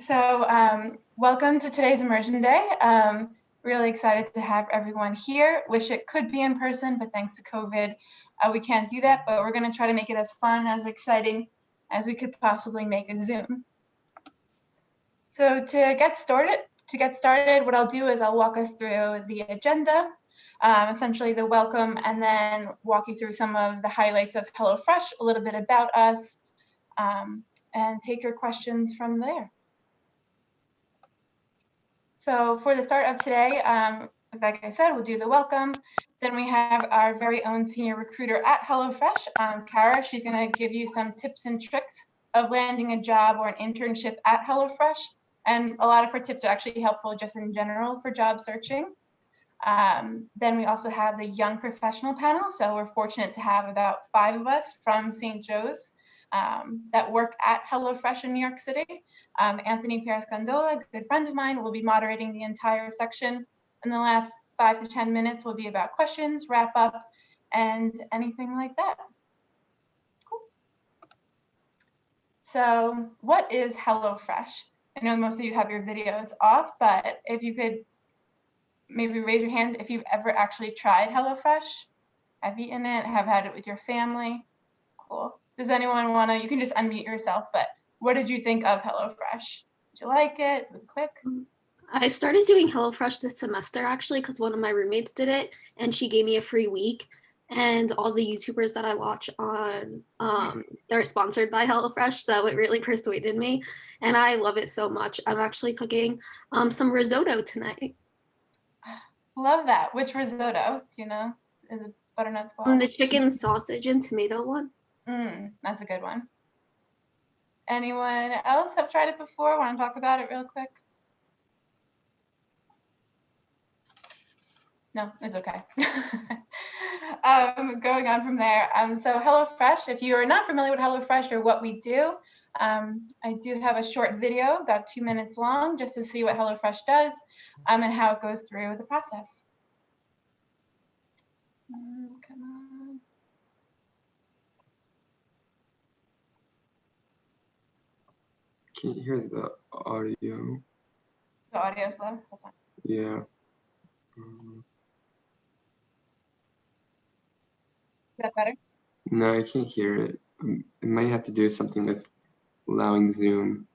Welcome to today's Immersion Day. Really excited to have everyone here. Wish it could be in person, but thanks to COVID, we can't do that, but we're gonna try to make it as fun, as exciting as we could possibly make a Zoom. So to get started, what I'll do is I'll walk us through the agenda, essentially the welcome, and then walk you through some of the highlights of HelloFresh, a little bit about us, and take your questions from there. So for the start of today, like I said, we'll do the welcome. Then we have our very own senior recruiter at HelloFresh, Kara. She's going to give you some tips and tricks of landing a job or an internship at HelloFresh. And a lot of her tips are actually helpful just in general for job searching. Then we also have the young professional panel. So we're fortunate to have about 5 of us from St. Joe's that work at HelloFresh in New York City. Anthony Perez-Candola, a good friend of mine, will be moderating the entire section. And the last 5 to 10 minutes will be about questions, wrap up, and anything like that. Cool. So what is HelloFresh? I know most of you have your videos off, but if you could maybe raise your hand if you've ever actually tried HelloFresh, have eaten it, have had it with your family. Cool. Does anyone want to, you can just unmute yourself, but what did you think of HelloFresh? Did you like it? Was it quick? I started doing HelloFresh this semester actually because one of my roommates did it and she gave me a free week. And all the YouTubers that I watch on, they're sponsored by HelloFresh, so it really persuaded me. And I love it so much. I'm actually cooking some risotto tonight. Love that. Which risotto? Do you know? Is it butternut squash? The chicken, sausage, and tomato one. That's a good one. Anyone else have tried it before? Want to talk about it real quick? No, it's okay. Going on from there. So HelloFresh, if you are not familiar with HelloFresh or what we do, I do have a short video, about 2 minutes long, just to see what HelloFresh does and how it goes through the process. Come on. Can't hear the audio. The audio's low? Hold on. Yeah. Is that better? No, I can't hear it. It might have to do something with allowing Zoom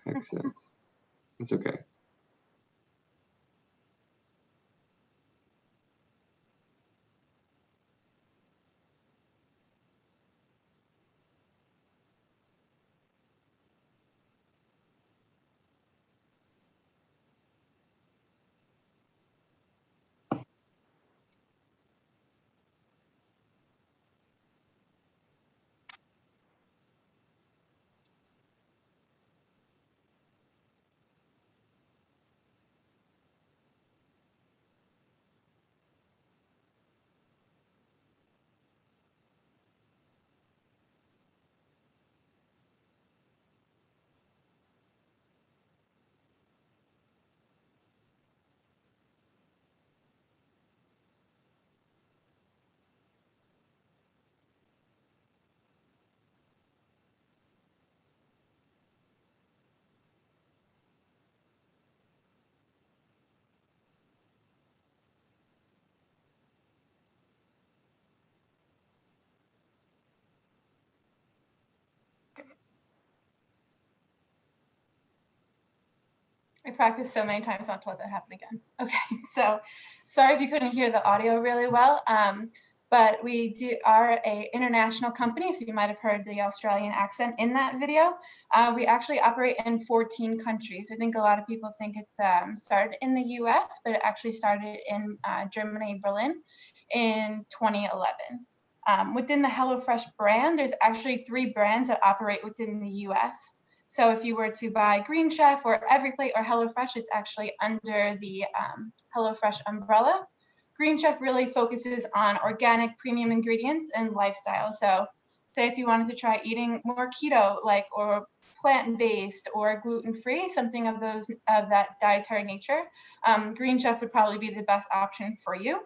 access. It's okay. I practiced so many times not to let that happen again. Okay, so sorry if you couldn't hear the audio really well, but we are an international company, so you might have heard the Australian accent in that video. We actually operate in 14 countries. I think a lot of people think it's started in the US, but it actually started in Germany, Berlin in 2011. Within the HelloFresh brand, there's actually 3 brands that operate within the US. So if you were to buy Green Chef or EveryPlate or HelloFresh, it's actually under the HelloFresh umbrella. Green Chef really focuses on organic premium ingredients and lifestyle. So say if you wanted to try eating more keto, or plant-based or gluten-free, something of that dietary nature, Green Chef would probably be the best option for you.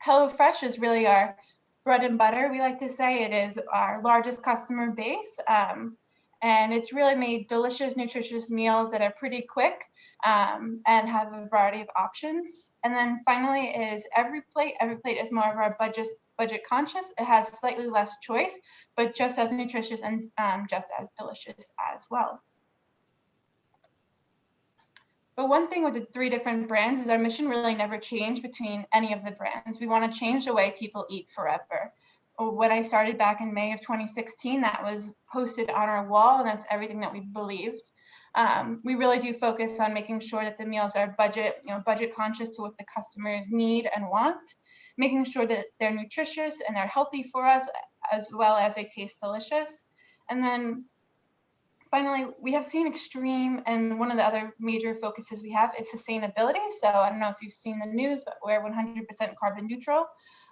HelloFresh is really our bread and butter, we like to say. It is our largest customer base. And it's really made delicious, nutritious meals that are pretty quick and have a variety of options. And then finally is Every Plate. Every Plate is more of our budget conscious. It has slightly less choice, but just as nutritious and just as delicious as well. But one thing with the 3 different brands is our mission really never changed between any of the brands. We want to change the way people eat forever. When I started back in May of 2016, that was posted on our wall, and that's everything that we believed. We really do focus on making sure that the meals are budget conscious to what the customers need and want, making sure that they're nutritious and they're healthy for us, as well as they taste delicious. And then finally, we have seen extreme, and one of the other major focuses we have is sustainability. So I don't know if you've seen the news, but we're 100% carbon neutral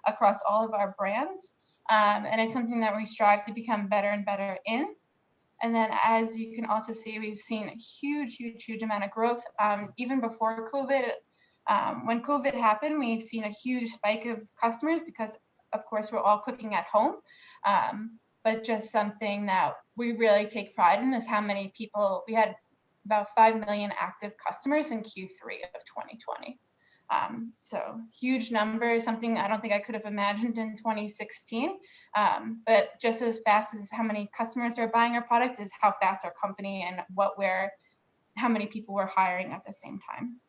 across all of our brands. And it's something that we strive to become better and better in. And then as you can also see, we've seen a huge amount of growth. Even before COVID, when COVID happened, we've seen a huge spike of customers because of course we're all cooking at home. But just something that we really take pride in is how many people, we had about 5 million active customers in Q3 of 2020. So huge numbers, something I don't think I could have imagined in 2016. But just as fast as how many customers are buying our product is how fast our company and how many people we're hiring at the same time.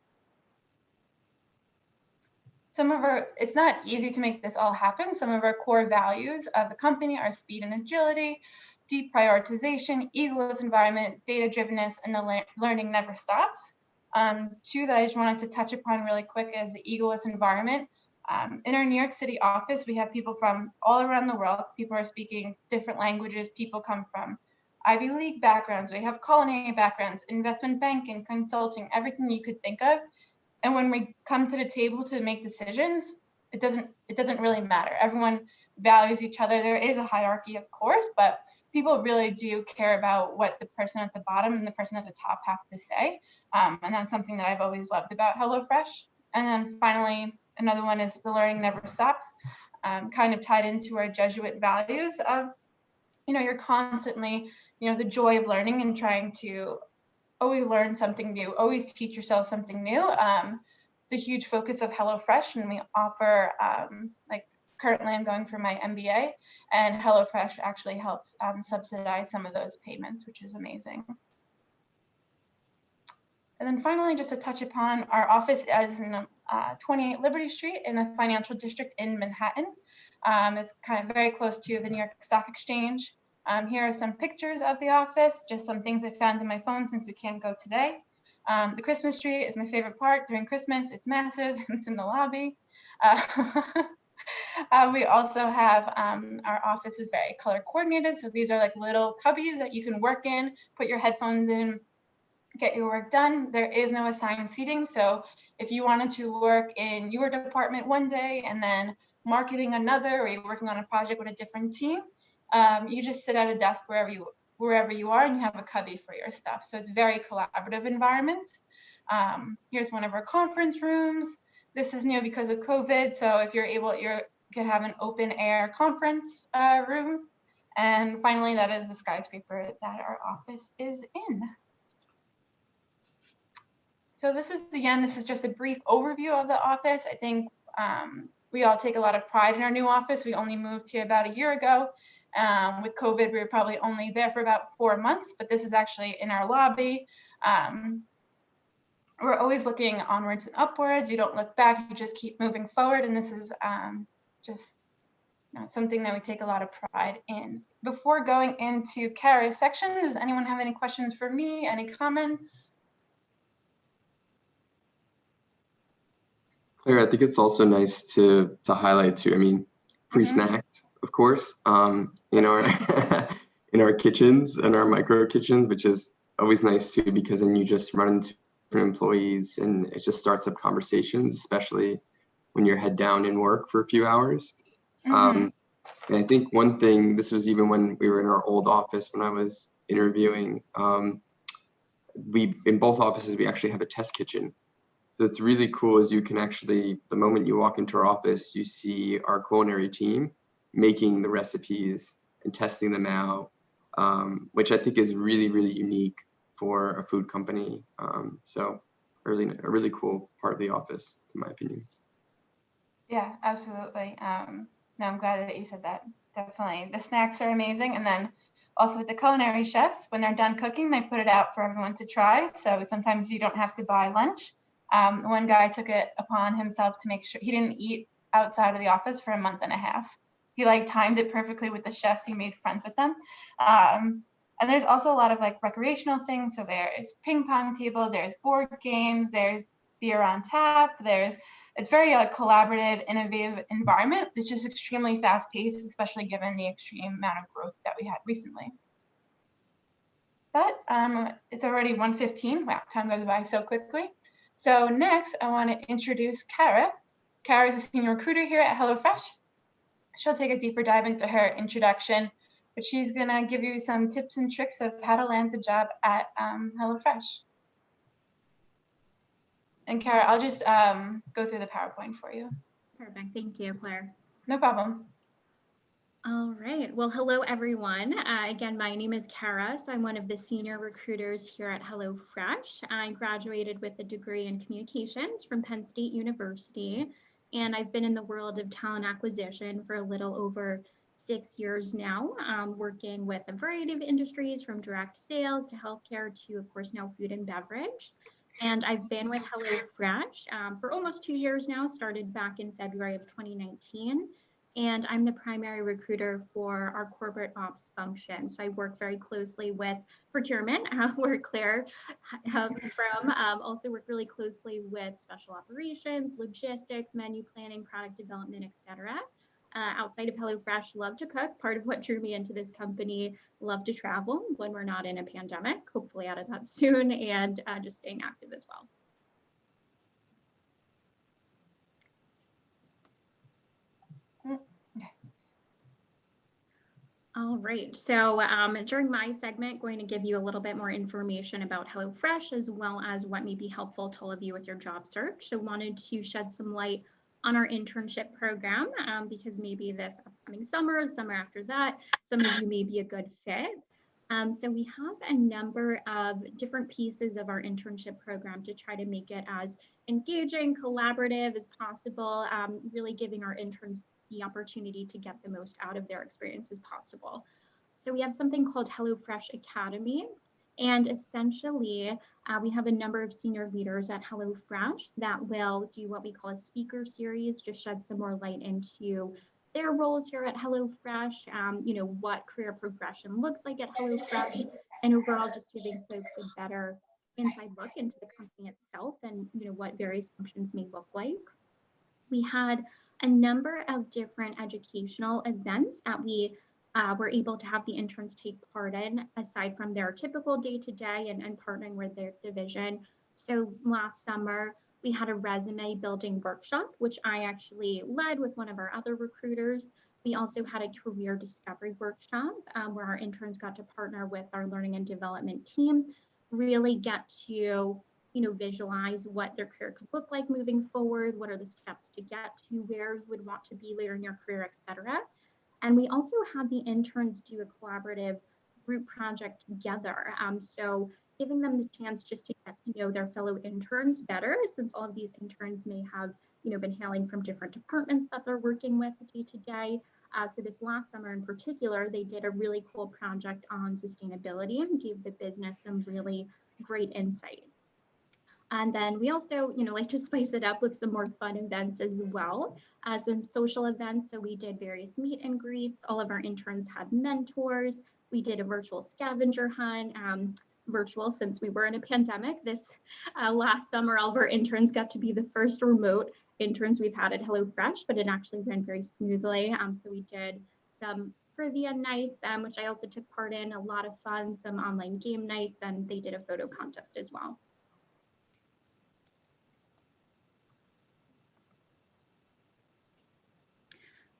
It's not easy to make this all happen. Some of our core values of the company are speed and agility, deep prioritization, egoless environment, data-drivenness, and the learning never stops. 2 that I just wanted to touch upon really quick is the egoless environment. In our New York City office, we have people from all around the world. People are speaking different languages. People come from Ivy League backgrounds. We have culinary backgrounds, investment banking, consulting, everything you could think of. And when we come to the table to make decisions, it doesn't really matter. Everyone values each other. There is a hierarchy, of course, but people really do care about what the person at the bottom and the person at the top have to say. And that's something that I've always loved about HelloFresh. And then finally, another one is the learning never stops, kind of tied into our Jesuit values of, you're constantly, the joy of learning and trying to always learn something new, always teach yourself something new. It's a huge focus of HelloFresh, and we offer, currently I'm going for my MBA, and HelloFresh actually helps subsidize some of those payments, which is amazing. And then finally, just to touch upon our office as in 28 Liberty Street in the financial district in Manhattan. It's kind of very close to the New York Stock Exchange. Here are some pictures of the office, just some things I found in my phone since we can't go today. The Christmas tree is my favorite part during Christmas. It's massive, it's in the lobby. We also have, our office is very color coordinated. So these are like little cubbies that you can work in, put your headphones in, get your work done. There is no assigned seating. So if you wanted to work in your department one day and then marketing another, or you're working on a project with a different team, you just sit at a desk wherever you are, and you have a cubby for your stuff. So it's a very collaborative environment. Here's one of our conference rooms. This is new because of COVID. So if you're able, you could have an open air conference room. And finally, that is the skyscraper that our office is in. So this is just a brief overview of the office. I think we all take a lot of pride in our new office. We only moved here about a year ago. With COVID, we were probably only there for about 4 months, but this is actually in our lobby. We're always looking onwards and upwards. You don't look back, you just keep moving forward. And this is just something that we take a lot of pride in. Before going into Kara's section, does anyone have any questions for me? Any comments? Claire, I think it's also nice to highlight too. I mean, free snacks, of course, in our in our kitchens and our micro kitchens, which is always nice too, because then you just run into different employees and it just starts up conversations, especially when you're head down in work for a few hours. And I think one thing, this was even when we were in our old office when I was interviewing, in both offices we actually have a test kitchen. So it's really cool is you can actually, the moment you walk into our office, you see our culinary team making the recipes and testing them out. which I think is really, really unique for a food company. So a really cool part of the office, in my opinion. Yeah, absolutely. No, I'm glad that you said that. Definitely. The snacks are amazing. And then also with the culinary chefs, when they're done cooking, they put it out for everyone to try. So sometimes you don't have to buy lunch. One guy took it upon himself to make sure he didn't eat outside of the office for a month and a half. He like timed it perfectly with the chefs. He made friends with them. And there's also a lot of like recreational things. So there's ping pong table, there's board games, there's beer on tap, it's very collaborative, innovative environment. It's just extremely fast paced, especially given the extreme amount of growth that we had recently. But it's already 1:15. Wow, time goes by so quickly. So next, I want to introduce Kara. Kara is a senior recruiter here at HelloFresh. She'll take a deeper dive into her introduction, but she's gonna give you some tips and tricks of how to land a job at HelloFresh. And Kara, I'll just go through the PowerPoint for you. Perfect. Thank you, Claire. No problem. All right. Well, hello, everyone. Again, my name is Kara, so I'm one of the senior recruiters here at HelloFresh. I graduated with a degree in communications from Penn State University, and I've been in the world of talent acquisition for a little over 6 years now, working with a variety of industries from direct sales to healthcare to, of course, now food and beverage. And I've been with HelloFresh for almost 2 years now, started back in February of 2019. And I'm the primary recruiter for our corporate ops function. So I work very closely with procurement, where Claire is from. Also work really closely with special operations, logistics, menu planning, product development, etc. Outside of HelloFresh, love to cook. Part of what drew me into this company, love to travel when we're not in a pandemic, hopefully out of that soon, and just staying active as well. All right, so during my segment, going to give you a little bit more information about HelloFresh, as well as what may be helpful to all of you with your job search. So wanted to shed some light on our internship program, because maybe this upcoming summer, the summer after that, some of you may be a good fit. So we have a number of different pieces of our internship program to try to make it as engaging, collaborative as possible, really giving our interns the opportunity to get the most out of their experience as possible. So we have something called HelloFresh Academy. And essentially, we have a number of senior leaders at HelloFresh that will do what we call a speaker series, just shed some more light into their roles here at HelloFresh, you know, what career progression looks like at HelloFresh, and overall just giving folks a better inside look into the company itself and, you know, what various functions may look like. We had a number of different educational events that we were able to have the interns take part in, aside from their typical day-to-day and partnering with their division. So last summer, we had a resume building workshop, which I actually led with one of our other recruiters. We also had a career discovery workshop where our interns got to partner with our learning and development team, really get to visualize what their career could look like moving forward, what are the steps to get to where you would want to be later in your career, etc. And we also had the interns do a collaborative group project together. So giving them the chance just to get to know their fellow interns better, since all of these interns may have been hailing from different departments that they're working with day to day. So this last summer in particular, they did a really cool project on sustainability and gave the business some really great insight. And then we also, like to spice it up with some more fun events as well, some social events. So we did various meet and greets. All of our interns had mentors. We did a virtual scavenger hunt, virtual since we were in a pandemic. This last summer, all of our interns got to be the first remote interns we've had at HelloFresh, but it actually ran very smoothly. So we did some trivia nights, which I also took part in, a lot of fun, some online game nights, and they did a photo contest as well.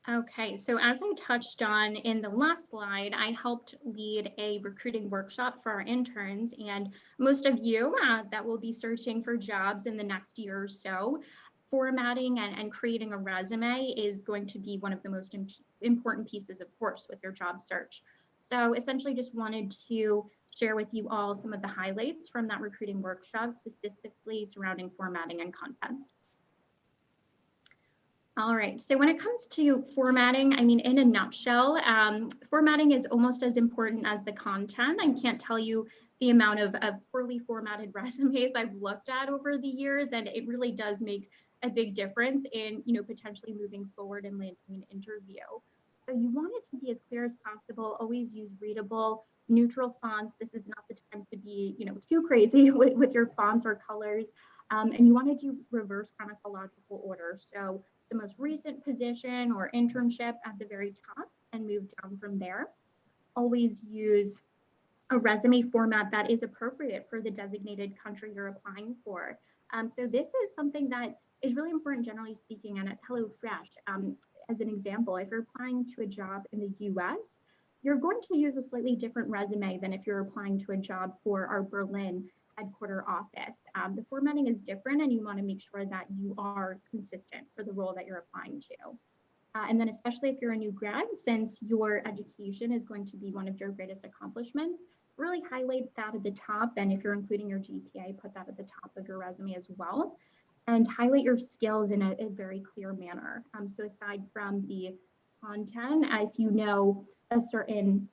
Okay, so as I touched on in the last slide, I helped lead a recruiting workshop for our interns, and most of you that will be searching for jobs in the next year or so, formatting and creating a resume is going to be one of the most important pieces, of course, with your job search. So essentially just wanted to share with you all some of the highlights from that recruiting workshop, specifically surrounding formatting and content. All right, so when it comes to formatting, I mean, in a nutshell, formatting is almost as important as the content. I can't tell you the amount of poorly formatted resumes I've looked at over the years, and it really does make a big difference in, potentially moving forward and landing an interview. So you want it to be as clear as possible, always use readable, neutral fonts. This is not the time to be, too crazy with your fonts or colors. And you want to do reverse chronological order. So the most recent position or internship at the very top and move down from there. Always use a resume format that is appropriate for the designated country you're applying for. So this is something that is really important, generally speaking, and at HelloFresh, as an example, if you're applying to a job in the US, you're going to use a slightly different resume than if you're applying to a job for our Berlin headquarter office. The formatting is different, and you want to make sure that you are consistent for the role that you're applying to. And then especially if you're a new grad, since your education is going to be one of your greatest accomplishments, really highlight that at the top. And if you're including your GPA, put that at the top of your resume as well. And highlight your skills in a very clear manner. So aside from the content, if you know a certain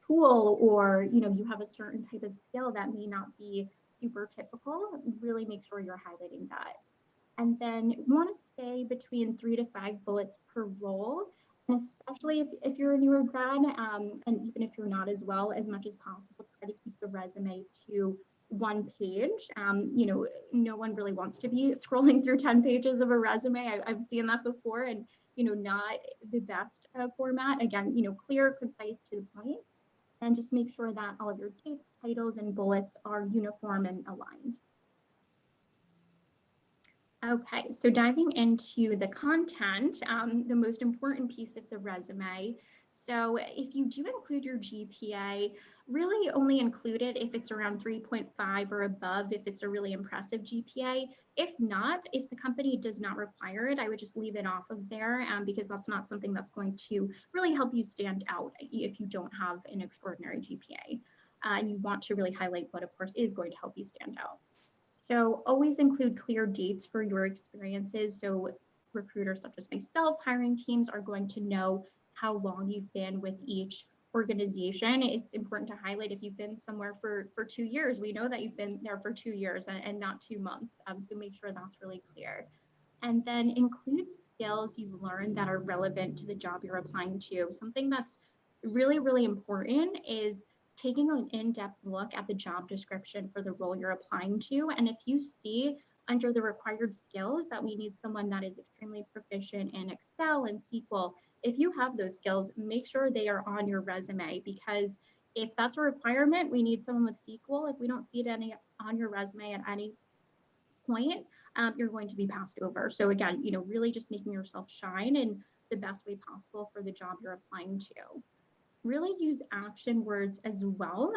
tool or you have a certain type of skill that may not be super typical, really make sure you're highlighting that. And then you want to stay between 3 to 5 bullets per role, and especially if you're a newer grad, and even if you're not as well, as much as possible, try to keep the resume to 1 page. No one really wants to be scrolling through 10 pages of a resume. I've seen that before, and not the best format. Again, clear, concise, to the point, and just make sure that all of your dates, titles, and bullets are uniform and aligned. Okay, so diving into the content, the most important piece of the resume. So if you do include your GPA, really only include it if it's around 3.5 or above, if it's a really impressive GPA. If not, if the company does not require it, I would just leave it off of there, because that's not something that's going to really help you stand out if you don't have an extraordinary GPA. And you want to really highlight what, of course, is going to help you stand out. So always include clear dates for your experiences. So recruiters such as myself, hiring teams are going to know how long you've been with each organization. It's important to highlight if you've been somewhere for 2 years. We know that you've been there for 2 years and not 2 months. So make sure that's really clear. And then include skills you've learned that are relevant to the job you're applying to. Something that's really, really important is taking an in-depth look at the job description for the role you're applying to. And if you see under the required skills that we need someone that is extremely proficient in Excel and SQL, if you have those skills, make sure they are on your resume, because if that's a requirement, we need someone with SQL. If we don't see it on your resume at any point, you're going to be passed over. So again, really just making yourself shine in the best way possible for the job you're applying to. Really use action words as well.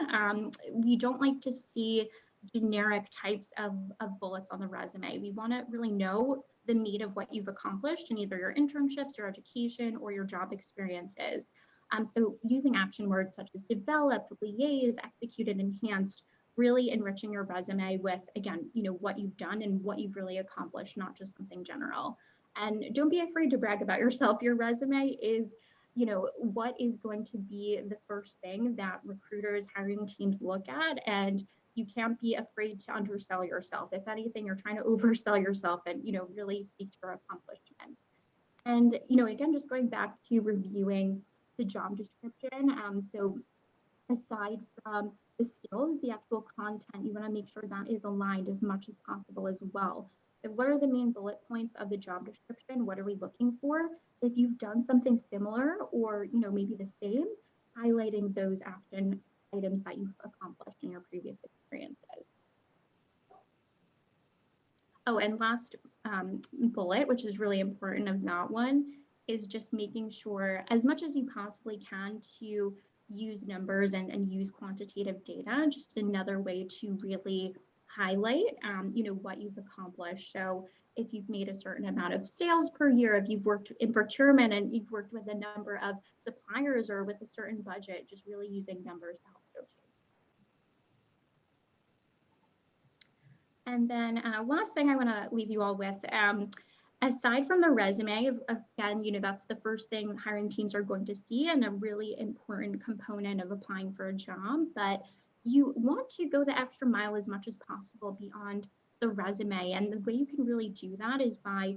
We don't like to see generic types of bullets on the resume. We want to really know the meat of what you've accomplished in either your internships, your education, or your job experiences. So using action words such as developed, liaise, executed, enhanced, really enriching your resume with, again, what you've done and what you've really accomplished, not just something general. And don't be afraid to brag about yourself. Your resume is what is going to be the first thing that recruiters, hiring teams look at, and you can't be afraid to undersell yourself. If anything, you're trying to oversell yourself and, really speak to your accomplishments. And, again, just going back to reviewing the job description. So aside from the skills, the actual content, you want to make sure that is aligned as much as possible as well. So what are the main bullet points of the job description? What are we looking for? If you've done something similar or, maybe the same, highlighting those action items that you've accomplished in your previous experiences. Oh, and last bullet, which is really important of that one, is just making sure as much as you possibly can to use numbers and use quantitative data, just another way to really highlight, what you've accomplished. So if you've made a certain amount of sales per year, if you've worked in procurement and you've worked with a number of suppliers or with a certain budget, just really using numbers to help showcase. And then last thing I want to leave you all with, aside from the resume, again, that's the first thing hiring teams are going to see and a really important component of applying for a job. But you want to go the extra mile as much as possible beyond the resume. And the way you can really do that is by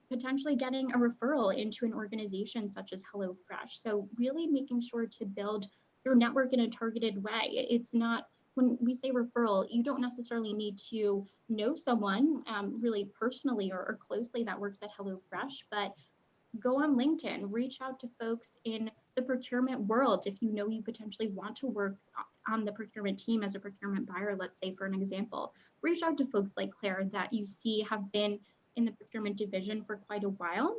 potentially getting a referral into an organization such as HelloFresh. So really making sure to build your network in a targeted way. It's not, when we say referral, you don't necessarily need to know someone really personally or closely that works at HelloFresh, but go on LinkedIn, reach out to folks in the procurement world. If you know you potentially want to work on the procurement team as a procurement buyer, let's say for an example, reach out to folks like Claire that you see have been in the procurement division for quite a while,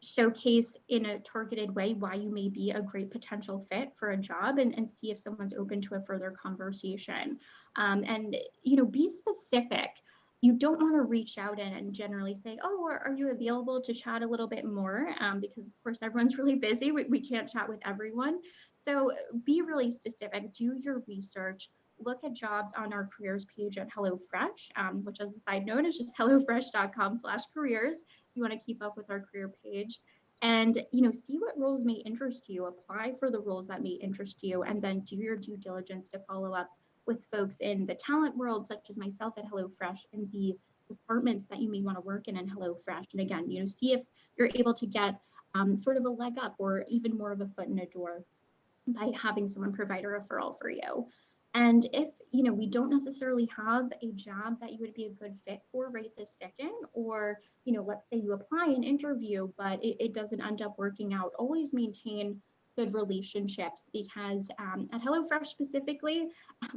showcase in a targeted way why you may be a great potential fit for a job and see if someone's open to a further conversation. And be specific. You don't want to reach out and generally say, oh, are you available to chat a little bit more? Because of course, everyone's really busy. We can't chat with everyone. So be really specific, do your research, look at jobs on our careers page at HelloFresh, which as a side note is just hellofresh.com/careers. You want to keep up with our career page and, see what roles may interest you, apply for the roles that may interest you, and then do your due diligence to follow up with folks in the talent world, such as myself at HelloFresh, and the departments that you may want to work in HelloFresh. And again, see if you're able to get sort of a leg up or even more of a foot in the door by having someone provide a referral for you. And if, we don't necessarily have a job that you would be a good fit for right this second, or, let's say you apply an interview, but it doesn't end up working out, always maintain good relationships because at HelloFresh specifically,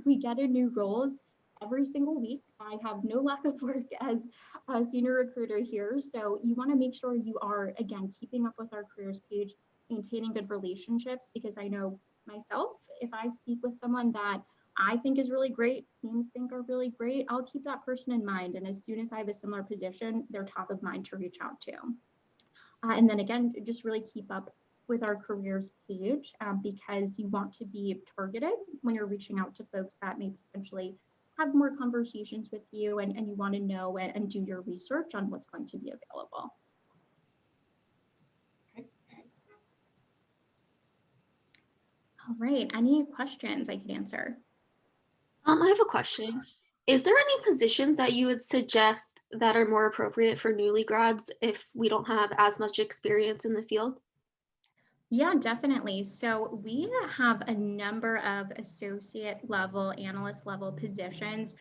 we get in new roles every single week. I have no lack of work as a senior recruiter here. So you want to make sure you are, again, keeping up with our careers page, maintaining good relationships, because I know myself, if I speak with someone that I think is really great, teams think are really great, I'll keep that person in mind. And as soon as I have a similar position, they're top of mind to reach out to. And then again, just really keep up with our careers page because you want to be targeted when you're reaching out to folks that may potentially have more conversations with you, and you want to know and do your research on what's going to be available. All right, any questions I could answer? I have a question. Is there any positions that you would suggest that are more appropriate for newly grads if we don't have as much experience in the field? Yeah, definitely. So we have a number of associate level, analyst level positions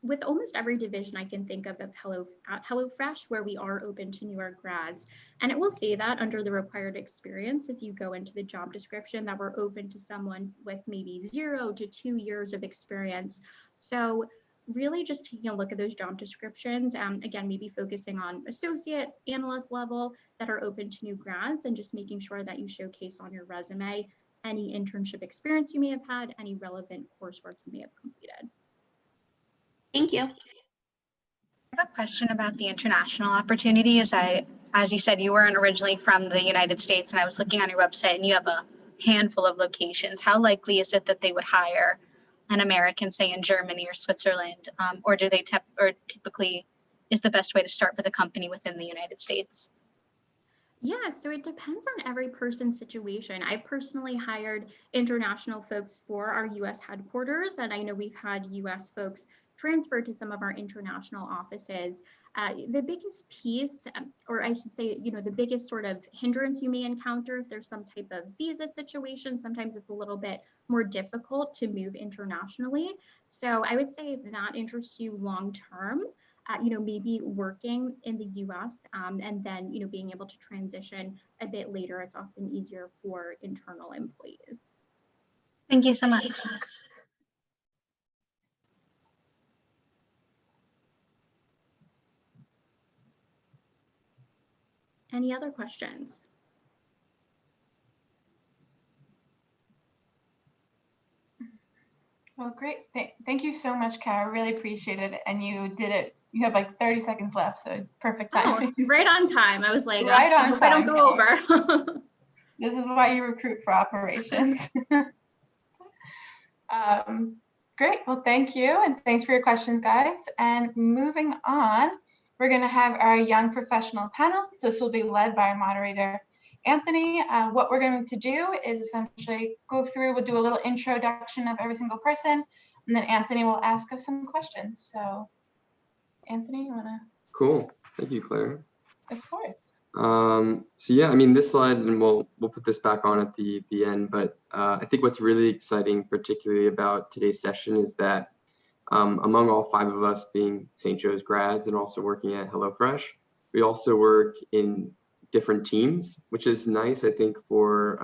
with almost every division I can think of at HelloFresh, where we are open to newer grads. And it will say that under the required experience, if you go into the job description, that we're open to someone with maybe 0 to 2 years of experience. So really just taking a look at those job descriptions, again, maybe focusing on associate, analyst level that are open to new grads, and just making sure that you showcase on your resume any internship experience you may have had, any relevant coursework you may have completed. Thank you. I have a question about the international opportunities. As you said, you weren't originally from the United States, and I was looking on your website and you have a handful of locations. How likely is it that they would hire an American, say in Germany or Switzerland, or do they typically is the best way to start with a company within the United States? Yeah, so it depends on every person's situation. I've personally hired international folks for our US headquarters, and I know we've had US folks transfer to some of our international offices. The biggest piece, or I should say, the biggest sort of hindrance you may encounter if there's some type of visa situation, sometimes it's a little bit more difficult to move internationally. So I would say if that interests you long term, maybe working in the US and then, being able to transition a bit later, it's often easier for internal employees. Thank you so much. Any other questions? Well, great. Thank you so much, Kara. Really appreciate it. And you did it You have like 30 seconds left, so perfect Oh, timing. right on time. I was like, Right I on hope I don't time. go over. This is why you recruit for operations. Great. Well, thank you. And thanks for your questions, guys. And moving on, we're going to have our young professional panel. This will be led by our moderator, Anthony. What we're going to do is essentially go through, we'll do a little introduction of every single person, and then Anthony will ask us some questions. So, Anthony, you want to? Cool. Thank you, Claire. Of course. So yeah, I mean, this slide, and we'll put this back on at the end, but I think what's really exciting, particularly about today's session, is that among all 5 of us being St. Joe's grads and also working at HelloFresh, we also work in different teams, which is nice, I think, for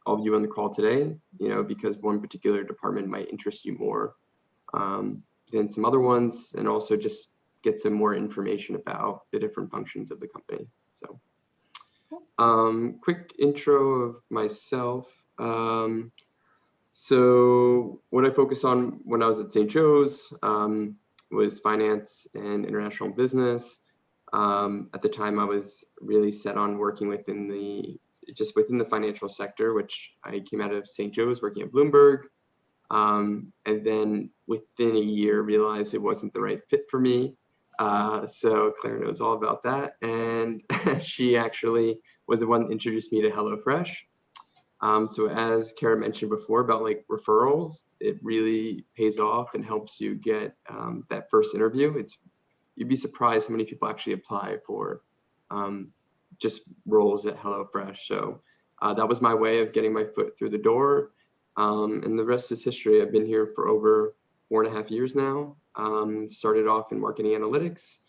all of you on the call today, you know, because one particular department might interest you more than some other ones, and also just get some more information about the different functions of the company. So quick intro of myself. So what I focused on when I was at St. Joe's was finance and international business. At the time, I was really set on working within the financial sector, which I came out of St. Joe's working at Bloomberg. And then within a year, realized it wasn't the right fit for me. So Claire knows all about that. And she actually was the one that introduced me to HelloFresh. So as Kara mentioned before about like referrals, it really pays off and helps you get that first interview. You'd be surprised how many people actually apply for just roles at HelloFresh. So that was my way of getting my foot through the door. And the rest is history. I've been here for over 4.5 years now. Started off in marketing analytics,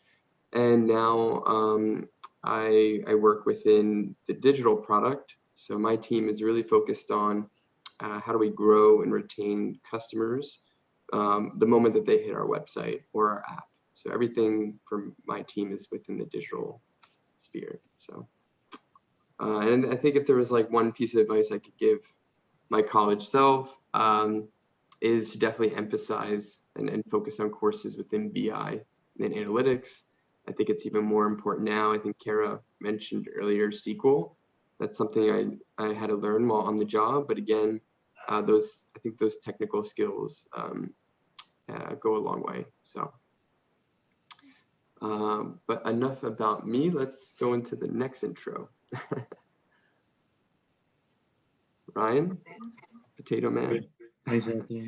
and now I work within the digital product. So my team is really focused on how do we grow and retain customers the moment that they hit our website or our app. So everything from my team is within the digital sphere. So, and I think if there was like one piece of advice I could give my college self, is to definitely emphasize and focus on courses within BI and analytics. I think it's even more important now. I think Kara mentioned earlier SQL. That's something I had to learn while on the job. But again, I think those technical skills go a long way. So, but enough about me. Let's go into the next intro. Ryan, Potato Man. Thanks, Anthony.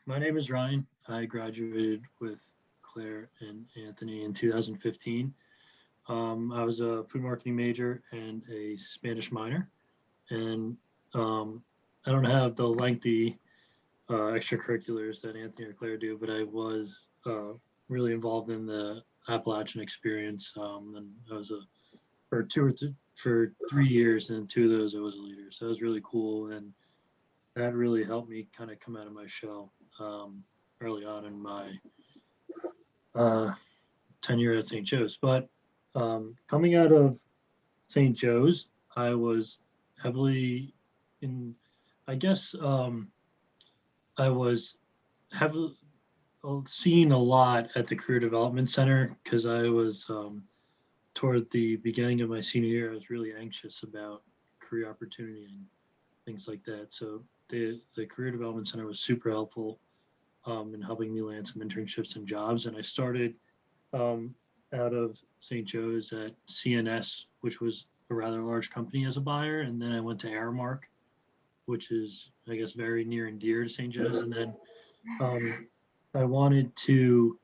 My name is Ryan. I graduated with Claire and Anthony in 2015. I was a food marketing major and a Spanish minor. And I don't have the lengthy extracurriculars that Anthony or Claire do, but I was really involved in the Appalachian experience. And I was for 3 years, and 2 of those I was a leader. So it was really cool. And that really helped me kind of come out of my shell early on in my tenure at St. Joe's. But coming out of St. Joe's, I was heavily in, I guess I was heavily seen a lot at the Career Development Center, because I was toward the beginning of my senior year, I was really anxious about career opportunity and things like that. So the Career Development Center was super helpful in helping me land some internships and jobs. And I started out of St. Joe's at CNS, which was a rather large company, as a buyer. And then I went to Aramark, which is, I guess, very near and dear to St. Joe's. And then I wanted to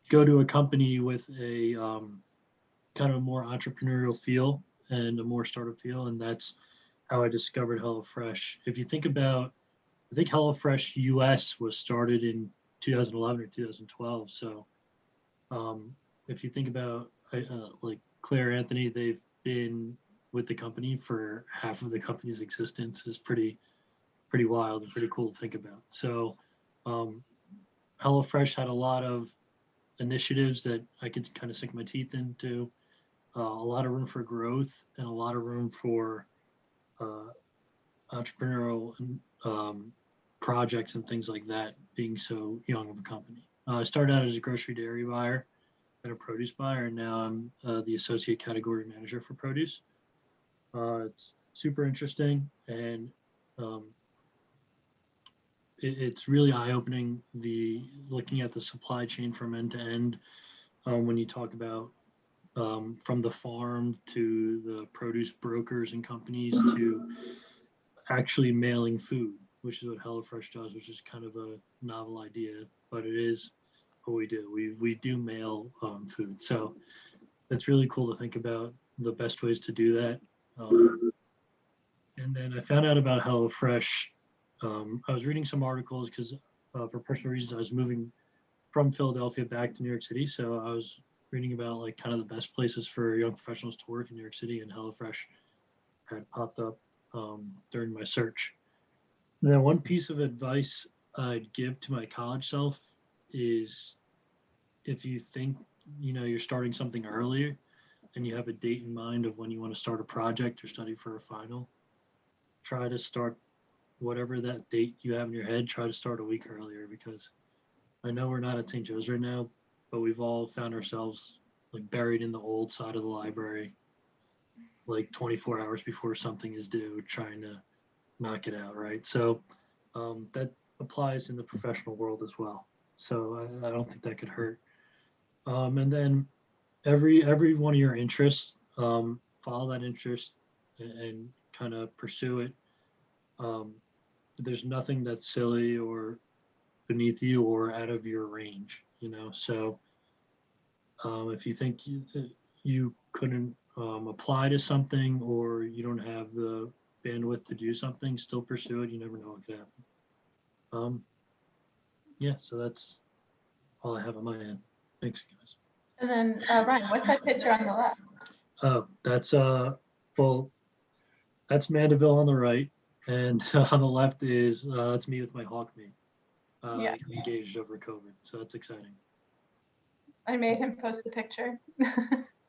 go to a company with a kind of a more entrepreneurial feel and a more startup feel. And that's how I discovered HelloFresh. If you think about, I think HelloFresh US was started in 2011 or 2012. So if you think about like Claire, Anthony, they've been with the company for half of the company's existence. Is pretty wild and pretty cool to think about. So HelloFresh had a lot of initiatives that I could kind of sink my teeth into, a lot of room for growth and a lot of room for entrepreneurial projects and things like that, being so young of a company. I started out as a grocery dairy buyer, and a produce buyer, and now I'm the associate category manager for produce. It's super interesting, and it's really eye-opening, looking at the supply chain from end to end, when you talk about from the farm to the produce brokers and companies to actually mailing food, which is what HelloFresh does, which is kind of a novel idea, but it is what we do. We do mail food. So it's really cool to think about the best ways to do that. And then I found out about HelloFresh. I was reading some articles because for personal reasons, I was moving from Philadelphia back to New York City. So I was reading about like kind of the best places for young professionals to work in New York City, and HelloFresh had popped up during my search. And then one piece of advice I'd give to my college self is, if you think you're starting something earlier and you have a date in mind of when you want to start a project or study for a final, try to start whatever that date you have in your head, try to start a week earlier, because I know we're not at St. Joe's right now, but we've all found ourselves like buried in the old side of the library, like 24 hours before something is due, trying to knock it out, right? So that applies in the professional world as well. So I don't think that could hurt. And then every one of your interests, follow that interest and kind of pursue it. There's nothing that's silly or beneath you or out of your range, so if you think you couldn't apply to something, or you don't have the bandwidth to do something, still pursue it. You never know what could happen. Yeah, so that's all I have on my end. Thanks, guys. And then Ryan, what's that picture on the left? Oh, that's that's Mandeville on the right, and on the left is that's me with my Hawkmate. Yeah. Engaged over COVID, so that's exciting. I made him post the picture.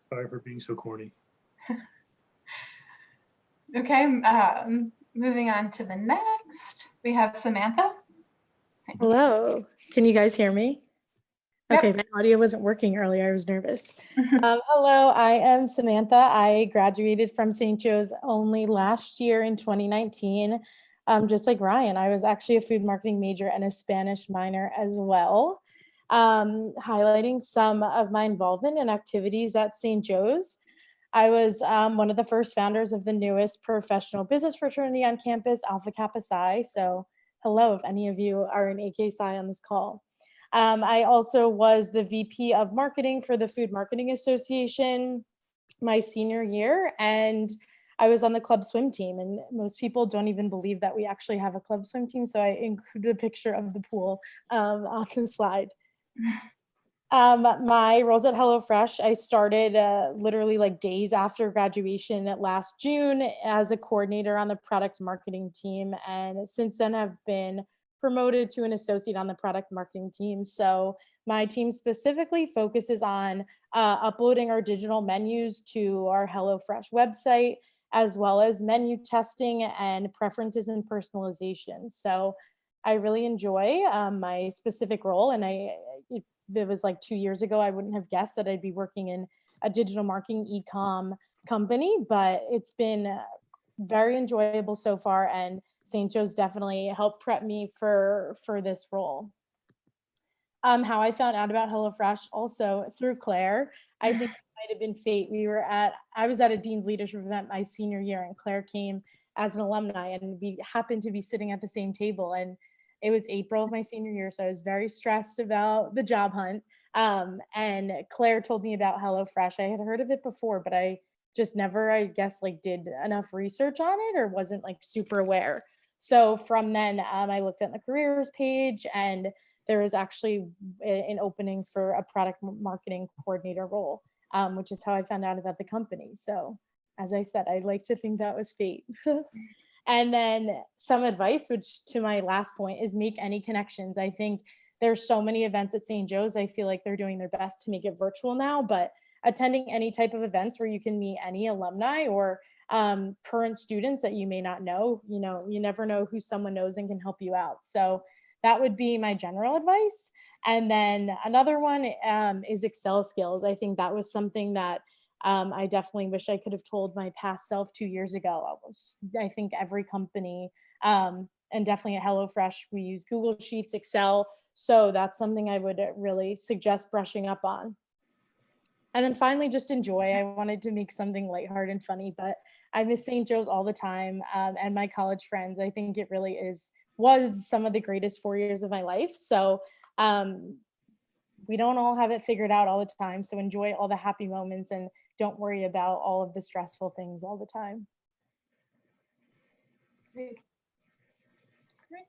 Sorry for being so corny. Okay, moving on to the next, we have Samantha. Hello, can you guys hear me? Yep. Okay, my audio wasn't working earlier, I was nervous. Hello, I am Samantha. I graduated from St. Joe's only last year in 2019. Just like Ryan, I was actually a food marketing major and a Spanish minor as well. Highlighting some of my involvement and activities at St. Joe's. I was one of the first founders of the newest professional business fraternity on campus, Alpha Kappa Psi. So hello, if any of you are in AK Psi on this call. I also was the VP of marketing for the Food Marketing Association my senior year, and I was on the club swim team, and most people don't even believe that we actually have a club swim team. So I included a picture of the pool on the slide. My roles at HelloFresh, I started literally like days after graduation last June as a coordinator on the product marketing team. And since then I've been promoted to an associate on the product marketing team. So my team specifically focuses on uploading our digital menus to our HelloFresh website, as well as menu testing and preferences and personalization. So I really enjoy my specific role, and if it was like 2 years ago, I wouldn't have guessed that I'd be working in a digital marketing e-com company, but it's been very enjoyable so far, and St. Joe's definitely helped prep me for this role. How I found out about HelloFresh also through Claire. I think it might have been fate. I was at a Dean's Leadership event my senior year, and Claire came as an alumni, and we happened to be sitting at the same table, and it was April of my senior year, so I was very stressed about the job hunt. And Claire told me about HelloFresh. I had heard of it before, but I just never, I guess, like did enough research on it, or wasn't like super aware. So from then, I looked at the careers page, and there was actually an opening for a product marketing coordinator role, which is how I found out about the company. So as I said, I'd like to think that was fate. And then some advice, which to my last point, is make any connections. I think there's so many events at St. Joe's. I feel like they're doing their best to make it virtual now, but attending any type of events where you can meet any alumni or current students that you may not know, you never know who someone knows and can help you out. So that would be my general advice. And then another one is Excel skills. I think that was something that I definitely wish I could have told my past self 2 years ago. I think every company, and definitely at HelloFresh, we use Google Sheets, Excel. So that's something I would really suggest brushing up on. And then finally, just enjoy. I wanted to make something lighthearted and funny, but I miss St. Joe's all the time, and my college friends. I think it really was some of the greatest 4 years of my life. So we don't all have it figured out all the time. So enjoy all the happy moments and don't worry about all of the stressful things all the time. Great. Great.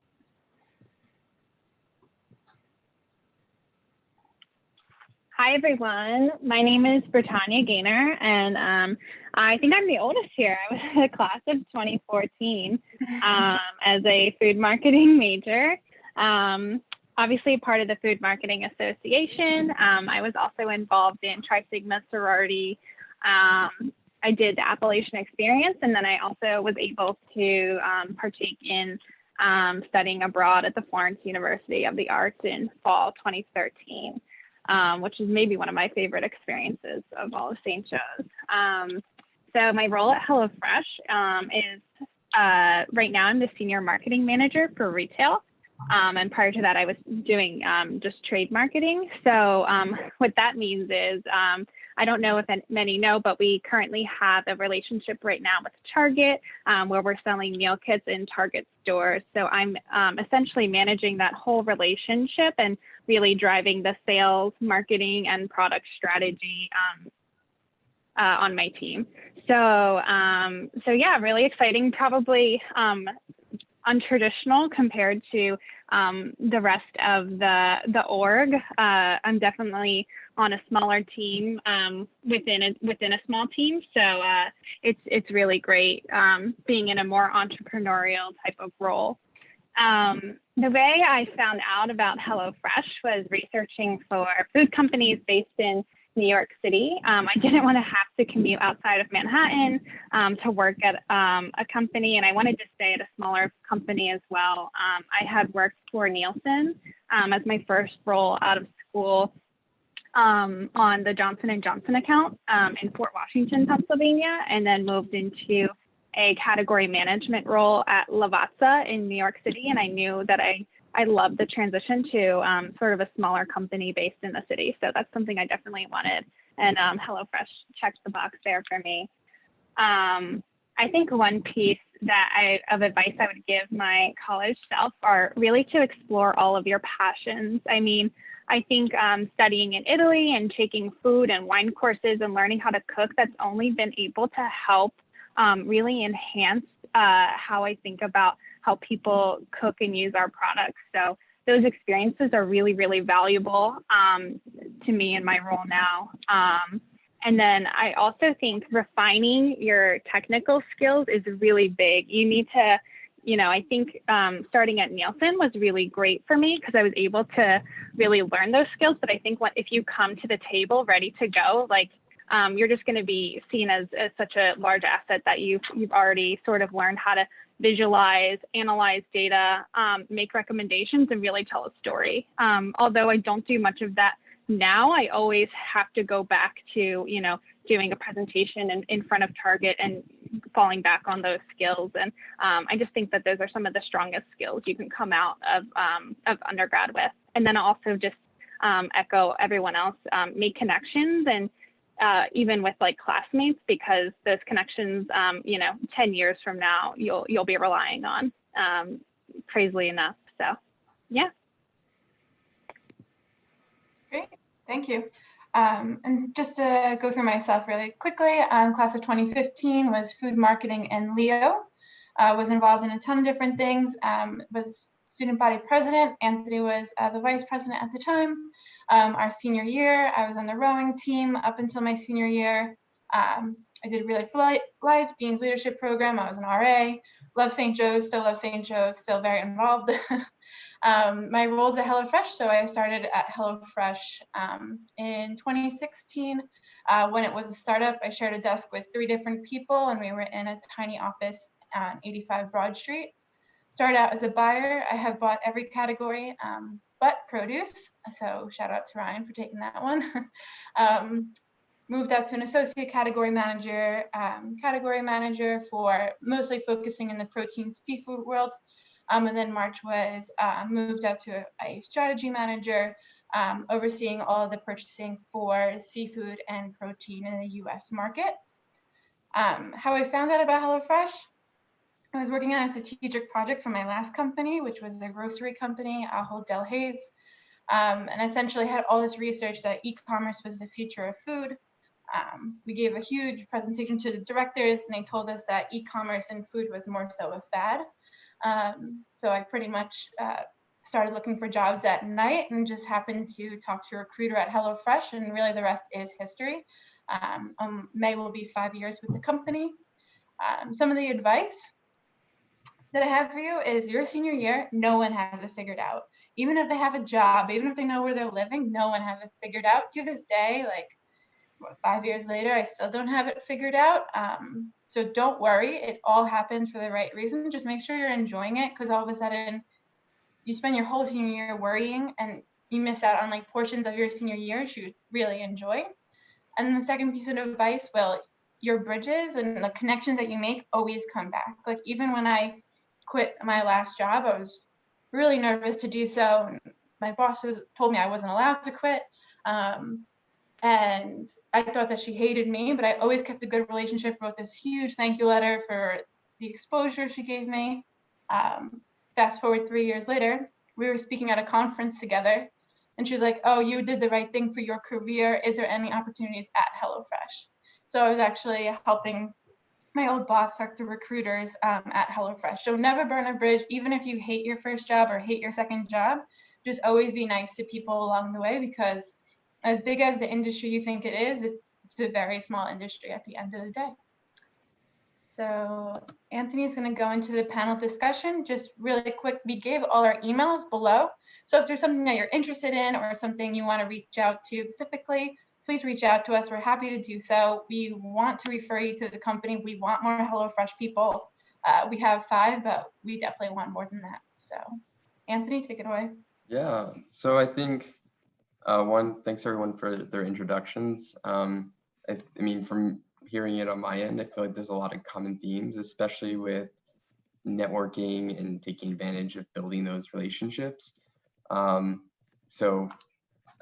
Hi, everyone. My name is Britannia Gaynor, and I think I'm the oldest here. I was in the class of 2014 as a food marketing major. Obviously part of the Food Marketing Association. I was also involved in Tri Sigma sorority. I did the Appalachian experience, and then I also was able to partake in studying abroad at the Florence University of the Arts in fall 2013, which is maybe one of my favorite experiences of all of St. Joe's. So my role at HelloFresh is right now I'm the senior marketing manager for retail. And prior to that, I was doing just trade marketing. So what that means is, I don't know if many know, but we currently have a relationship right now with Target, where we're selling meal kits in Target stores. So I'm essentially managing that whole relationship and really driving the sales, marketing, and product strategy on my team. So yeah, really exciting, probably untraditional compared to the rest of the org. I'm definitely on a smaller team within a small team. So it's really great being in a more entrepreneurial type of role. The way I found out about HelloFresh was researching for food companies based in New York City. I didn't want to have to commute outside of Manhattan to work at a company, and I wanted to stay at a smaller company as well. I had worked for Nielsen as my first role out of school on the Johnson & Johnson account in Fort Washington, Pennsylvania, and then moved into a category management role at Lavazza in New York City, and I knew that I loved the transition to sort of a smaller company based in the city. So that's something I definitely wanted. And HelloFresh checked the box there for me. I think one piece of advice I would give my college self are really to explore all of your passions. I mean, I think studying in Italy and taking food and wine courses and learning how to cook, that's only been able to help really enhance how I think about how people cook and use our products. So those experiences are really, really valuable to me in my role now. And then I also think refining your technical skills is really big. You need to, I think starting at Nielsen was really great for me because I was able to really learn those skills. But I think if you come to the table ready to go, like you're just going to be seen as such a large asset that you've already sort of learned how to visualize, analyze data, make recommendations, and really tell a story. Although I don't do much of that now, I always have to go back to, doing a presentation in front of Target and falling back on those skills. And I just think that those are some of the strongest skills you can come out of undergrad with. And then also just echo everyone else, make connections and even with like classmates, because those connections, 10 years from now, you'll be relying on, crazily enough. So, yeah. Great, thank you. And just to go through myself really quickly, class of 2015 was food marketing and Leo. Was involved in a ton of different things, was student body president. Anthony was the vice president at the time. Our senior year, I was on the rowing team up until my senior year. I did Relay for Life, Dean's Leadership Program. I was an RA. Love St. Joe's, still love St. Joe's, still very involved. My roles at HelloFresh, so I started at HelloFresh in 2016. When it was a startup, I shared a desk with 3 different people, and we were in a tiny office on 85 Broad Street. Started out as a buyer. I have bought every category but produce. So shout out to Ryan for taking that one. Moved out to an associate category manager for mostly focusing in the protein seafood world. And then March was moved out to a strategy manager, overseeing all of the purchasing for seafood and protein in the US market. How I found out about HelloFresh, I was working on a strategic project for my last company, which was a grocery company, Ahold Delhaize, and essentially had all this research that e-commerce was the future of food. We gave a huge presentation to the directors, and they told us that e-commerce and food was more so a fad. So I pretty much started looking for jobs at night and just happened to talk to a recruiter at HelloFresh, and really the rest is history. May will be 5 years with the company. Some of the advice that I have for you is your senior year, no one has it figured out. Even if they have a job, even if they know where they're living, no one has it figured out. To this day, like 5 years later, I still don't have it figured out. So don't worry, it all happens for the right reason. Just make sure you're enjoying it, because all of a sudden you spend your whole senior year worrying and you miss out on like portions of your senior year you really enjoy. And then the second piece of advice, well, your bridges and the connections that you make always come back. Like even when I quit my last job, I was really nervous to do so. And my boss told me I wasn't allowed to quit. And I thought that she hated me, but I always kept a good relationship, wrote this huge thank you letter for the exposure she gave me. Fast forward 3 years later, we were speaking at a conference together, and she was like, oh, you did the right thing for your career. Is there any opportunities at HelloFresh? So I was actually helping my old boss talk to recruiters at HelloFresh. So never burn a bridge, even if you hate your first job or hate your second job, just always be nice to people along the way, because as big as the industry you think it is, it's a very small industry at the end of the day. So Anthony's going to go into the panel discussion. Just really quick, we gave all our emails below. So if there's something that you're interested in or something you want to reach out to specifically, please reach out to us. We're happy to do so. We want to refer you to the company. We want more HelloFresh people. We have 5, but we definitely want more than that. So Anthony, take it away. Yeah, so I think thanks everyone for their introductions. I mean, from hearing it on my end, I feel like there's a lot of common themes, especially with networking and taking advantage of building those relationships. So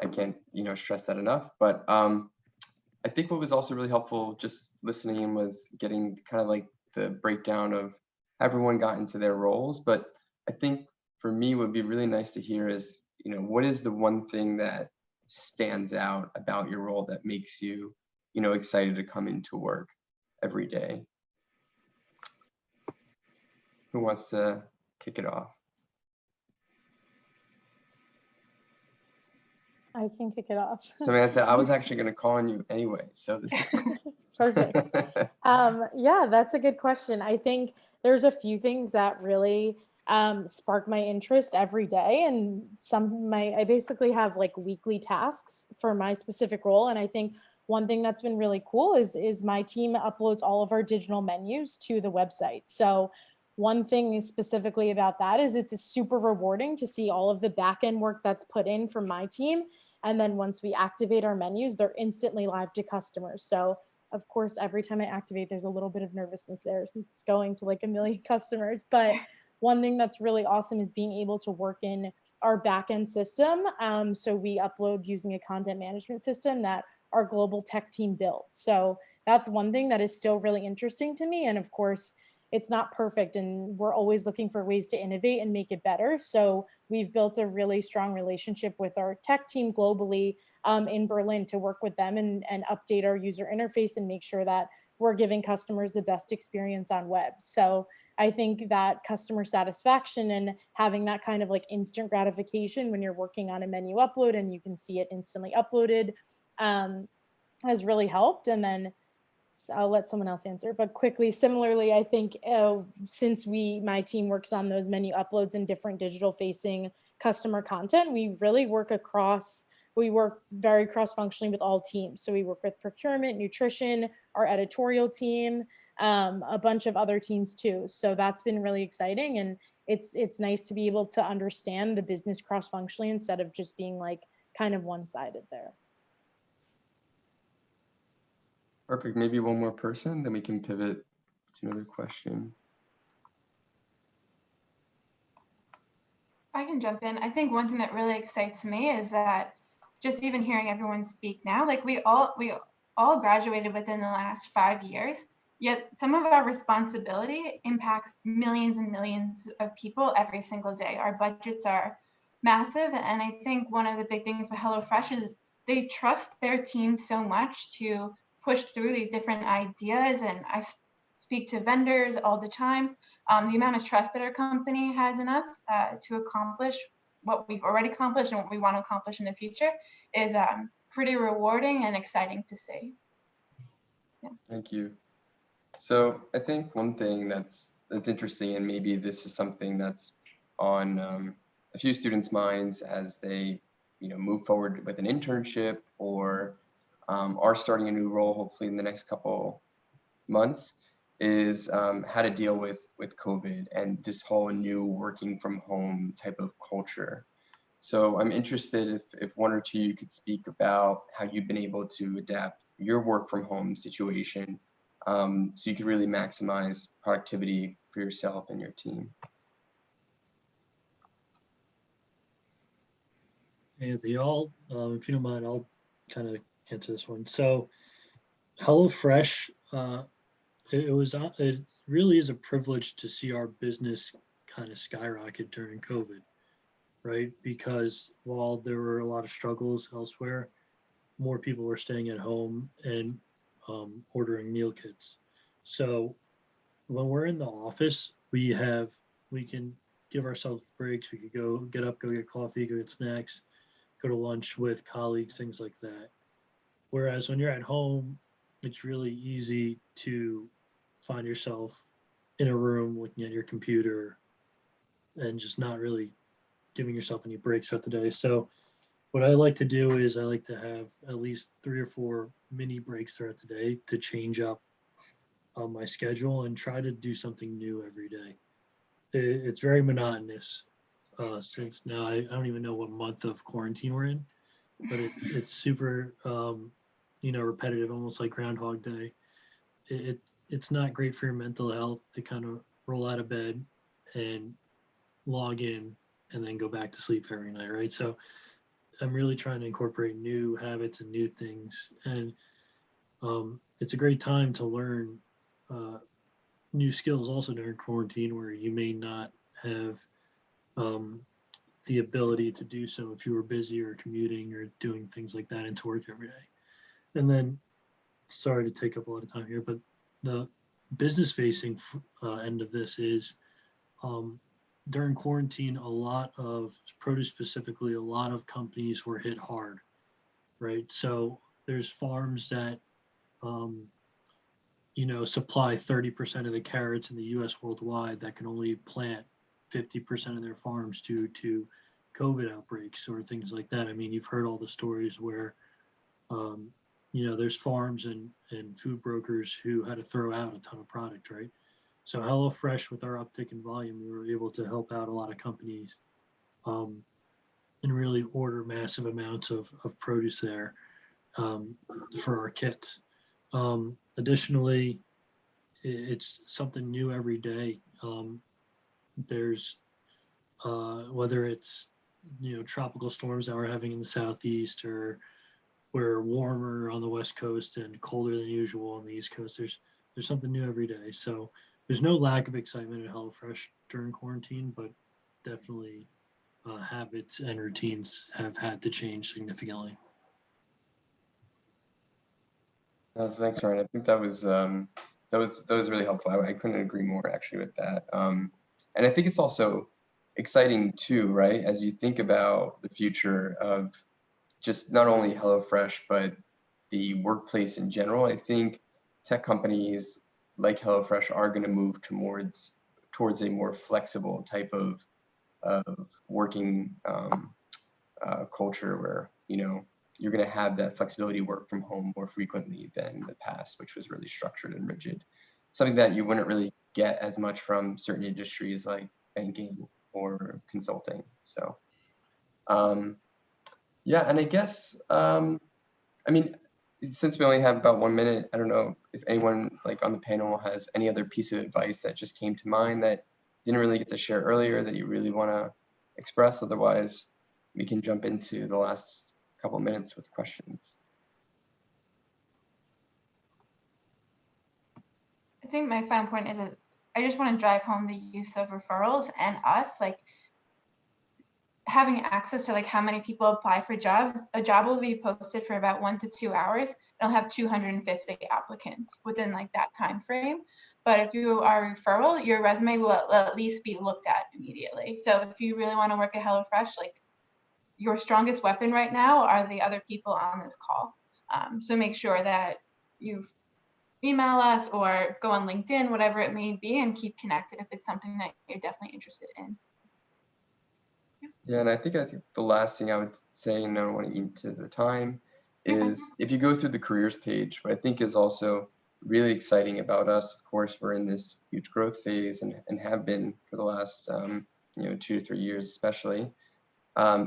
I can't, stress that enough. But I think what was also really helpful just listening in was getting kind of like the breakdown of how everyone got into their roles. But I think for me, what would be really nice to hear is, what is the one thing that stands out about your role that makes you, excited to come into work every day? Who wants to kick it off? I can kick it off. Samantha, I was actually going to call on you anyway, so this is perfect. Yeah, that's a good question. I think there's a few things that really spark my interest every day, and I basically have like weekly tasks for my specific role. And I think one thing that's been really cool is my team uploads all of our digital menus to the website. So one thing specifically about that is it's super rewarding to see all of the back end work that's put in from my team. And then once we activate our menus, they're instantly live to customers. So of course, every time I activate, there's a little bit of nervousness there since it's going to like 1 million customers. But one thing that's really awesome is being able to work in our backend system. So we upload using a content management system that our global tech team built. So that's one thing that is still really interesting to me. And of course, it's not perfect, and we're always looking for ways to innovate and make it better. So we've built a really strong relationship with our tech team globally in Berlin to work with them and update our user interface and make sure that we're giving customers the best experience on web. So I think that customer satisfaction and having that kind of like instant gratification when you're working on a menu upload and you can see it instantly uploaded has really helped. And then I'll let someone else answer, but quickly, similarly, I think since my team works on those menu uploads and different digital facing customer content, we really work very cross-functionally with all teams. So we work with procurement, nutrition, our editorial team, a bunch of other teams too. So that's been really exciting. And it's nice to be able to understand the business cross-functionally instead of just being like kind of one-sided there. Perfect. Maybe one more person, then we can pivot to another question. I can jump in. I think one thing that really excites me is that just even hearing everyone speak now, like we all graduated within the last 5 years, yet some of our responsibility impacts millions and millions of people every single day. Our budgets are massive. And I think one of the big things with HelloFresh is they trust their team so much to push through these different ideas. And I speak to vendors all the time. The amount of trust that our company has in us to accomplish what we've already accomplished and what we want to accomplish in the future is pretty rewarding and exciting to see. Yeah. Thank you. So I think one thing that's interesting, and maybe this is something that's on a few students' minds as they move forward with an internship or are starting a new role, hopefully in the next couple months, is how to deal with COVID and this whole new working from home type of culture. So I'm interested if one or two you could speak about how you've been able to adapt your work from home situation so you could really maximize productivity for yourself and your team. Anthony, if you don't mind, I'll kind of answer this one. So HelloFresh, it really is a privilege to see our business kind of skyrocket during COVID, right? Because while there were a lot of struggles elsewhere, more people were staying at home and ordering meal kits. So when we're in the office, we can give ourselves breaks. We could go get up, go get coffee, go get snacks, go to lunch with colleagues, things like that. Whereas when you're at home, it's really easy to find yourself in a room looking at your computer and just not really giving yourself any breaks throughout the day. So what I like to do is I like to have at least 3 or 4 mini breaks throughout the day to change up my schedule and try to do something new every day. It's very monotonous since now I don't even know what month of quarantine we're in, but it's super repetitive, almost like Groundhog Day. It's not great for your mental health to kind of roll out of bed and log in and then go back to sleep every night, right? So I'm really trying to incorporate new habits and new things, and it's a great time to learn new skills also during quarantine where you may not have the ability to do so if you were busy or commuting or doing things like that into work every day. And then, sorry to take up a lot of time here, but the business facing end of this is during quarantine, a lot of produce specifically, a lot of companies were hit hard, right? So there's farms that supply 30% of the carrots in the US worldwide that can only plant 50% of their farms due to COVID outbreaks or things like that. I mean, you've heard all the stories where, there's farms and food brokers who had to throw out a ton of product, right? So HelloFresh, with our uptick in volume, we were able to help out a lot of companies and really order massive amounts of produce there for our kits. Additionally, it's something new every day. There's whether it's tropical storms that we're having in the southeast, or we're warmer on the west coast and colder than usual on the east coast. There's something new every day. So there's no lack of excitement at HelloFresh during quarantine, but definitely habits and routines have had to change significantly. Thanks, Ryan. I think that was really helpful. I couldn't agree more actually with that. And I think it's also exciting too, right? As you think about the future of just not only HelloFresh, but the workplace in general, I think tech companies like HelloFresh are going to move towards a more flexible type of working culture where, you're going to have that flexibility work from home more frequently than the past, which was really structured and rigid. Something that you wouldn't really get as much from certain industries like banking or consulting. So yeah, and I guess, I mean, since we only have about 1 minute, I don't know if anyone like on the panel has any other piece of advice that just came to mind that didn't really get to share earlier that you really want to express. Otherwise, we can jump into the last couple minutes with questions. I think my final point is I just want to drive home the use of referrals and us, like having access to like how many people apply for jobs. A job will be posted for about 1 to 2 hours. It'll have 250 applicants within like that time frame. But if you are a referral, your resume will at least be looked at immediately. So if you really want to work at HelloFresh, like your strongest weapon right now are the other people on this call. So make sure that you email us or go on LinkedIn, whatever it may be, and keep connected if it's something that you're definitely interested in. Yeah, and I think the last thing I would say, and I don't want to eat into the time, is if you go through the careers page, what I think is also really exciting about us, of course, we're in this huge growth phase and have been for the last 2 to 3 years especially,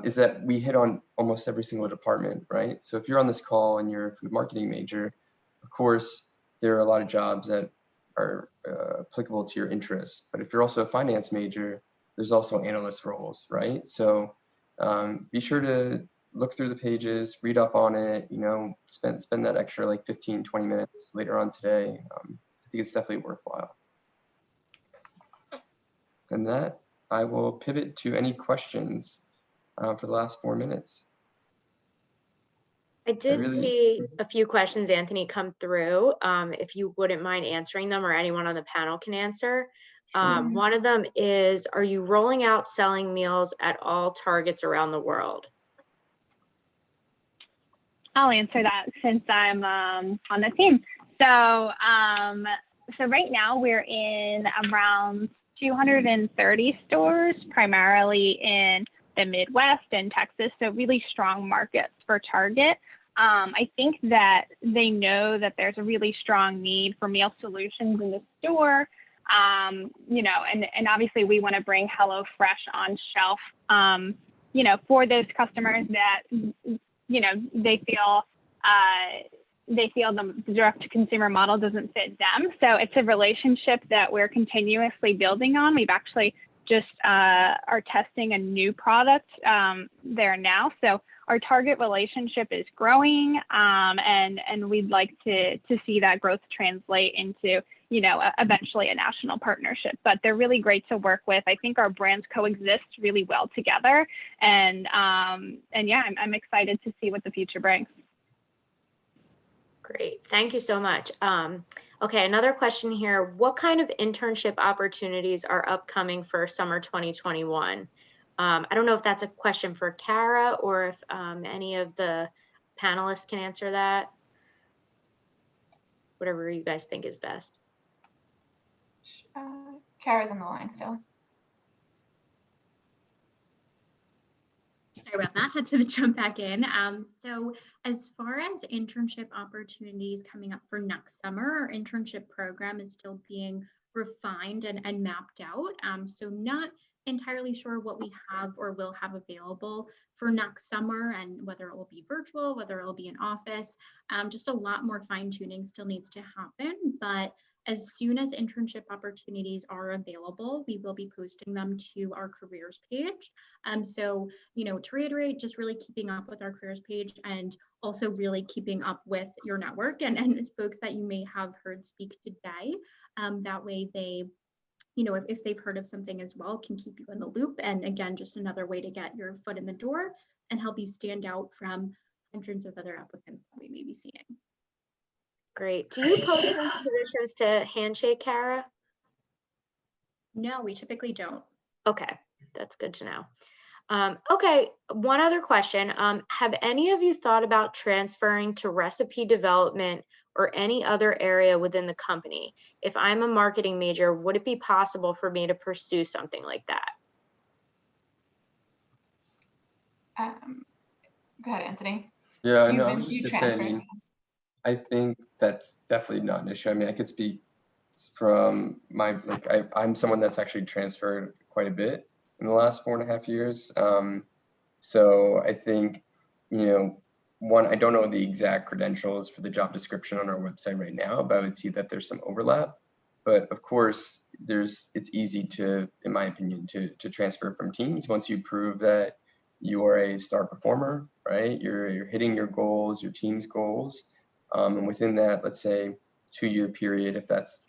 is that we hit on almost every single department, right? So if you're on this call and you're a food marketing major, of course, there are a lot of jobs that are applicable to your interests. But if you're also a finance major, there's also analyst roles, right? So be sure to look through the pages, read up on it, spend that extra like 15, 20 minutes later on today. I think it's definitely worthwhile. And that, I will pivot to any questions for the last 4 minutes. I did see a few questions, Anthony, come through. If you wouldn't mind answering them, or anyone on the panel can answer. Sure. One of them is, are you rolling out selling meals at all Targets around the world? I'll answer that since I'm on the team. So, so right now we're in around 230 stores, primarily in the Midwest and Texas, so really strong markets for Target. I think that they know that there's a really strong need for meal solutions in the store, and obviously we want to bring HelloFresh on shelf, for those customers that, they feel the direct-to-consumer model doesn't fit them. So it's a relationship that we're continuously building on. We've actually just are testing a new product there now. So our Target relationship is growing, and we'd like to see that growth translate into, eventually a national partnership. But they're really great to work with. I think our brands coexist really well together, and yeah, I'm excited to see what the future brings. Great, thank you so much. Okay, another question here. What kind of internship opportunities are upcoming for summer 2021? I don't know if that's a question for Kara or if any of the panelists can answer that. Whatever you guys think is best. Kara's on the line still. Sorry about that, had to jump back in. So as far as internship opportunities coming up for next summer, our internship program is still being refined and mapped out. So not entirely sure what we have or will have available for next summer, and whether it will be virtual, whether it will be in office. Just a lot more fine tuning still needs to happen, but as soon as internship opportunities are available, we will be posting them to our careers page. So, to reiterate, just really keeping up with our careers page, and also really keeping up with your network and folks that you may have heard speak today. That way they, if they've heard of something as well, can keep you in the loop. And again, just another way to get your foot in the door and help you stand out from hundreds of other applicants that we may be seeing. Great. Do you post these positions to Handshake, Kara? No, we typically don't. Okay, that's good to know. Okay, one other question. Have any of you thought about transferring to recipe development or any other area within the company? If I'm a marketing major, would it be possible for me to pursue something like that? Go ahead, Anthony. Yeah, I know. I was just gonna say, I think that's definitely not an issue. I mean, I could speak from I'm someone that's actually transferred quite quite a bit in the last 4.5 years. So I think, you know, one, I don't know the exact credentials for the job description on our website right now, but I would see that there's some overlap. But of course, it's easy to, in my opinion, to transfer from teams once you prove that you are a star performer, right? You're hitting your goals, your team's goals. And within that, let's say 2-year period, if that's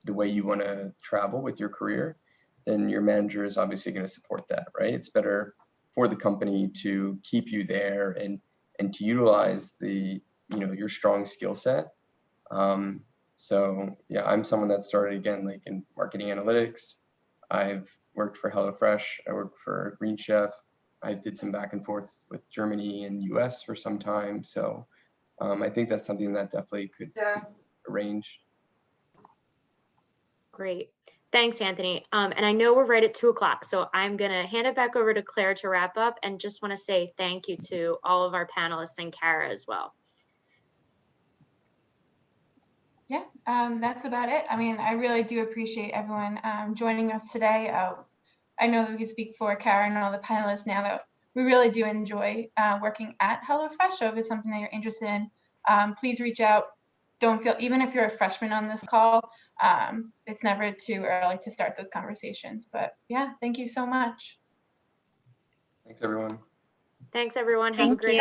the way you want to travel with your career, then your manager is obviously going to support that, right? It's better for the company to keep you there and to utilize the, you know, your strong skill set. So yeah, I'm someone that started again, like in marketing analytics. I've worked for HelloFresh. I worked for Green Chef. I did some back and forth with Germany and US for some time. So I think that's something that definitely could arrange. Great. Thanks, Anthony. And I know we're right at 2 o'clock, so I'm going to hand it back over to Claire to wrap up, and just want to say thank you to all of our panelists and Kara as well. Yeah, that's about it. I mean, I really do appreciate everyone joining us today. I know that we can speak for Kara and all the panelists now that we really do enjoy working at HelloFresh. So if it's something that you're interested in, please reach out. Don't feel, even if you're a freshman on this call, it's never too early to start those conversations. But yeah, thank you so much. Thanks, everyone. Thanks, everyone. Have a great you.